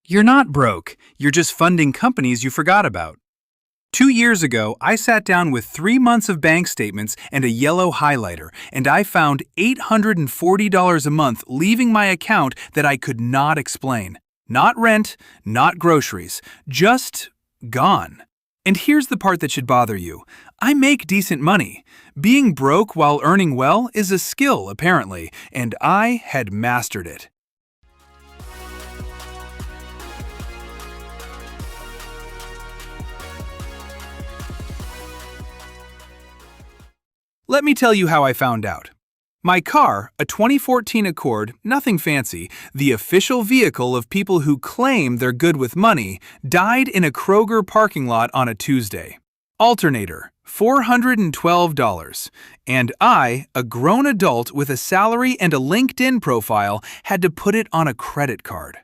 You're not broke, you're just funding companies you forgot about. 2 years ago, I sat down with 3 months of bank statements and a yellow highlighter, and I found $840 a month leaving my account that I could not explain. Not rent, not groceries, just gone. And here's the part that should bother you. I make decent money. Being broke while earning well is a skill, apparently, and I had mastered it. Let me tell you how I found out. My car, a 2014 Accord, nothing fancy, the official vehicle of people who claim they're good with money, died in a Kroger parking lot on a Tuesday. Alternator, $412. And I, a grown adult with a salary and a LinkedIn profile, had to put it on a credit card.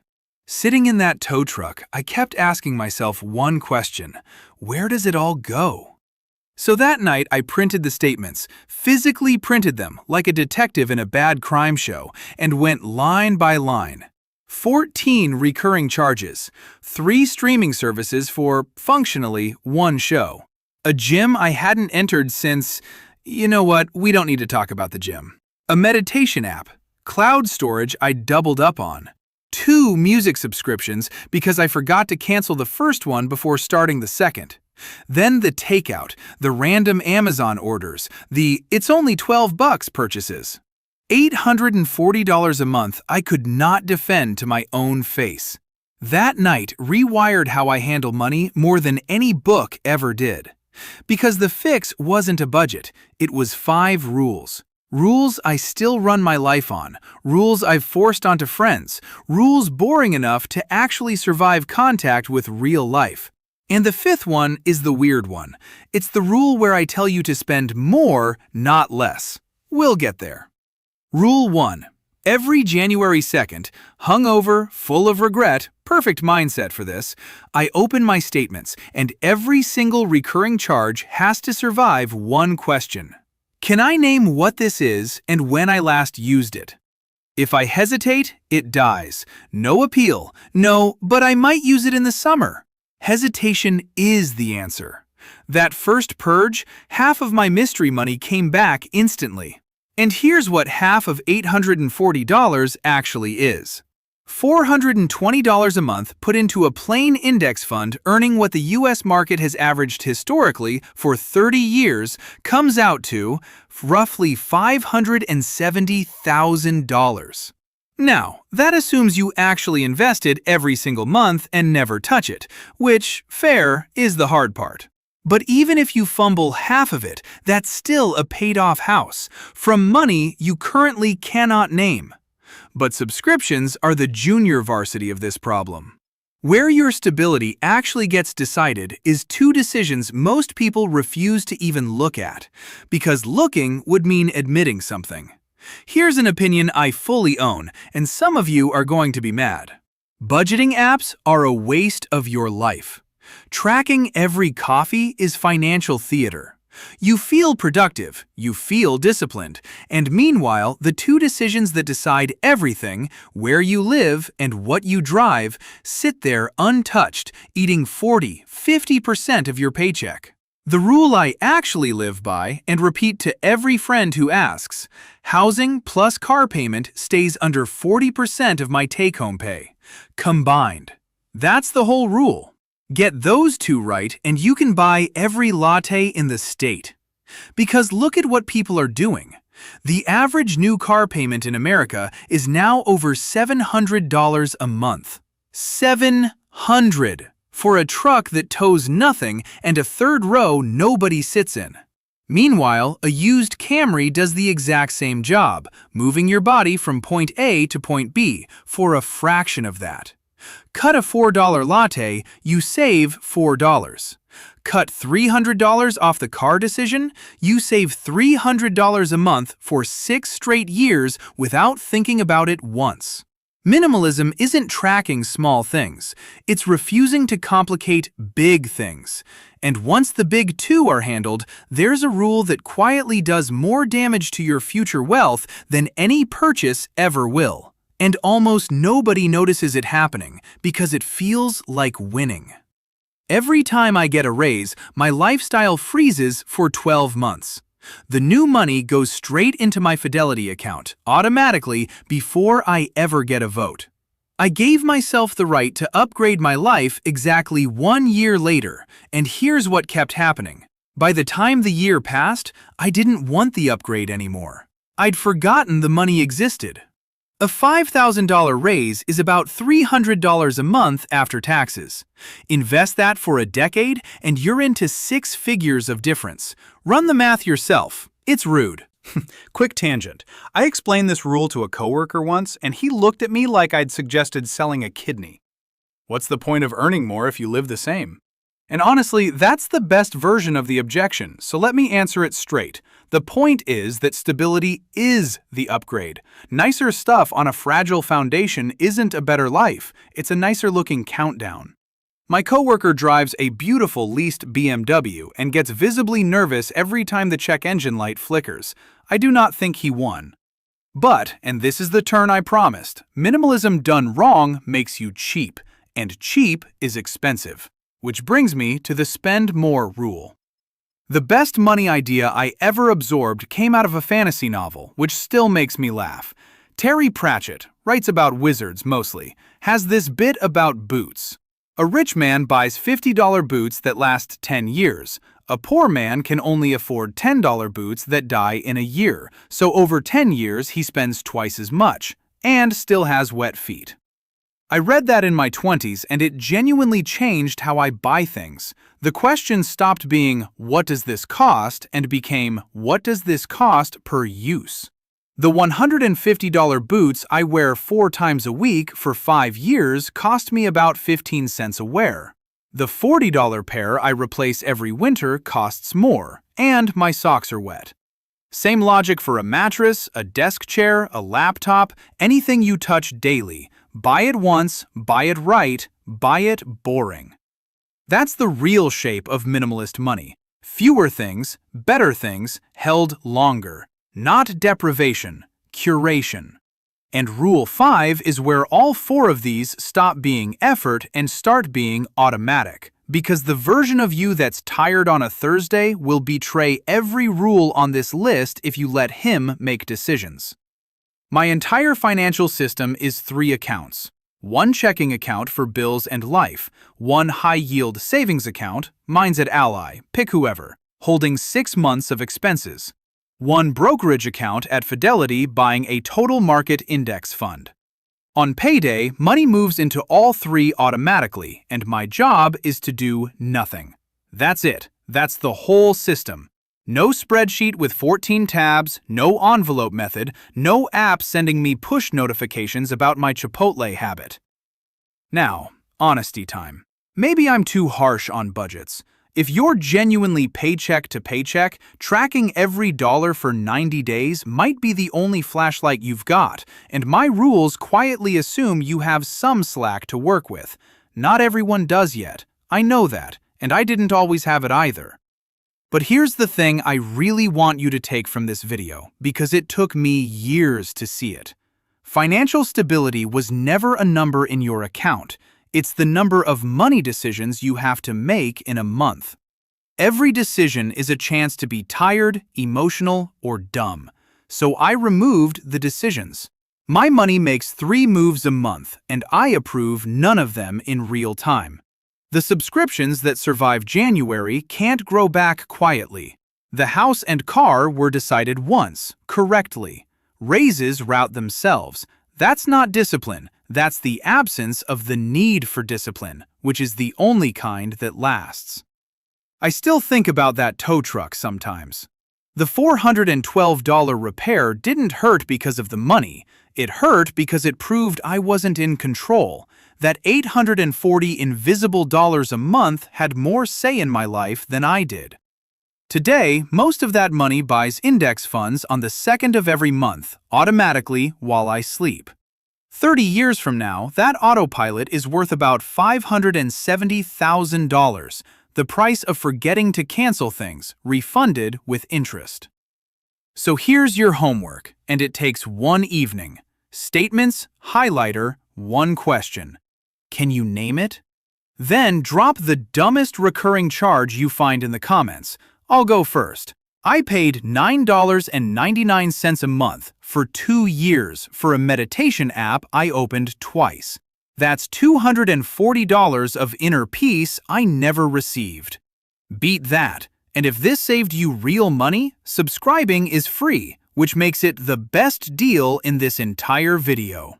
Sitting in that tow truck, I kept asking myself one question: where does it all go? So that night, I printed the statements, physically printed them like a detective in a bad crime show, and went line by line. 14 recurring charges, 3 streaming services for, functionally, 1 show. A gym I hadn't entered since, you know what, we don't need to talk about the gym. A meditation app, cloud storage I doubled up on. 2 music subscriptions because I forgot to cancel the first one before starting the second. Then the takeout, the random Amazon orders, the "it's only $12" purchases. $840 a month I could not defend to my own face. That night rewired how I handle money more than any book ever did. Because the fix wasn't a budget, it was 5 rules. Rules I still run my life on, rules I've forced onto friends, rules boring enough to actually survive contact with real life. And the 5th one is the weird one. It's the rule where I tell you to spend more, not less. We'll get there. Rule 1. Every January 2nd, hungover, full of regret, perfect mindset for this, I open my statements, and every single recurring charge has to survive one question. Can I name what this is and when I last used it? If I hesitate, it dies. No appeal. No, but I might use it in the summer. Hesitation is the answer. That first purge, half of my mystery money came back instantly. And here's what half of $840 actually is. $420 a month put into a plain index fund earning what the U.S. market has averaged historically for 30 years comes out to roughly $570,000. Now, that assumes you actually invested every single month and never touch it, which, fair, is the hard part. But even if you fumble half of it, that's still a paid-off house, from money you currently cannot name. But subscriptions are the junior varsity of this problem. Where your stability actually gets decided is 2 decisions most people refuse to even look at, because looking would mean admitting something. Here's an opinion I fully own, and some of you are going to be mad. Budgeting apps are a waste of your life. Tracking every coffee is financial theater. You feel productive, you feel disciplined, and meanwhile, the 2 decisions that decide everything, where you live and what you drive, sit there untouched, eating 40–50% of your paycheck. The rule I actually live by and repeat to every friend who asks: housing plus car payment stays under 40% of my take-home pay, combined. That's the whole rule. Get those 2 right and you can buy every latte in the state. Because look at what people are doing. The average new car payment in America is now over $700 a month. $700! For a truck that tows nothing and a 3rd row nobody sits in. Meanwhile, a used Camry does the exact same job, moving your body from point A to point B for a fraction of that. Cut a $4 latte, you save $4. Cut $300 off the car decision, you save $300 a month for 6 straight years without thinking about it once. Minimalism isn't tracking small things, it's refusing to complicate big things. And once the big 2 are handled, there's a rule that quietly does more damage to your future wealth than any purchase ever will. And almost nobody notices it happening because it feels like winning. Every time I get a raise, my lifestyle freezes for 12 months. The new money goes straight into my Fidelity account, automatically, before I ever get a vote. I gave myself the right to upgrade my life exactly 1 year later, and here's what kept happening. By the time the year passed, I didn't want the upgrade anymore. I'd forgotten the money existed. A $5,000 raise is about $300 a month after taxes. Invest that for a decade and you're into 6 figures of difference. Run the math yourself. It's rude. Quick tangent. I explained this rule to a coworker once and he looked at me like I'd suggested selling a kidney. What's the point of earning more if you live the same? And honestly, that's the best version of the objection, so let me answer it straight. The point is that stability is the upgrade. Nicer stuff on a fragile foundation isn't a better life, it's a nicer looking countdown. My coworker drives a beautiful leased BMW and gets visibly nervous every time the check engine light flickers. I do not think he won. But, and this is the turn I promised, minimalism done wrong makes you cheap, and cheap is expensive. Which brings me to the spend more rule. The best money idea I ever absorbed came out of a fantasy novel, which still makes me laugh. Terry Pratchett, writes about wizards mostly, has this bit about boots. A rich man buys $50 boots that last 10 years. A poor man can only afford $10 boots that die in a year, so over 10 years he spends twice as much, and still has wet feet. I read that in my 20s and it genuinely changed how I buy things. The question stopped being, what does this cost, and became, what does this cost per use? The $150 boots I wear 4 times a week for 5 years cost me about 15 cents a wear. The $40 pair I replace every winter costs more, and my socks are wet. Same logic for a mattress, a desk chair, a laptop, anything you touch daily. Buy it once, buy it right, buy it boring. That's the real shape of minimalist money. Fewer things, better things, held longer. Not deprivation, curation. And Rule 5 is where all 4 of these stop being effort and start being automatic. Because the version of you that's tired on a Thursday will betray every rule on this list if you let him make decisions. My entire financial system is 3 accounts. 1 checking account for bills and life, 1 high-yield savings account, mine's at Ally, pick whoever, holding 6 months of expenses. 1 brokerage account at Fidelity buying a total market index fund. On payday, money moves into all 3 automatically, and my job is to do nothing. That's it. That's the whole system. No spreadsheet with 14 tabs, no envelope method, no app sending me push notifications about my Chipotle habit. Now, honesty time. Maybe I'm too harsh on budgets. If you're genuinely paycheck to paycheck, tracking every dollar for 90 days might be the only flashlight you've got, and my rules quietly assume you have some slack to work with. Not everyone does yet. I know that, and I didn't always have it either. But here's the thing I really want you to take from this video, because it took me years to see it. Financial stability was never a number in your account. It's the number of money decisions you have to make in a month. Every decision is a chance to be tired, emotional, or dumb. So I removed the decisions. My money makes 3 moves a month, and I approve none of them in real time. The subscriptions that survive January can't grow back quietly. The house and car were decided once, correctly. Raises route themselves. That's not discipline. That's the absence of the need for discipline, which is the only kind that lasts. I still think about that tow truck sometimes. The $412 repair didn't hurt because of the money. It hurt because it proved I wasn't in control. That $840 invisible dollars a month had more say in my life than I did. Today, most of that money buys index funds on the 2nd of every month, automatically while I sleep. 30 years from now, that autopilot is worth about $570,000, the price of forgetting to cancel things, refunded with interest. So here's your homework, and it takes 1 evening. Statements, highlighter, one question. Can you name it? Then drop the dumbest recurring charge you find in the comments. I'll go first. I paid $9.99 a month for 2 years for a meditation app I opened twice. That's $240 of inner peace I never received. Beat that. And if this saved you real money, subscribing is free, which makes it the best deal in this entire video.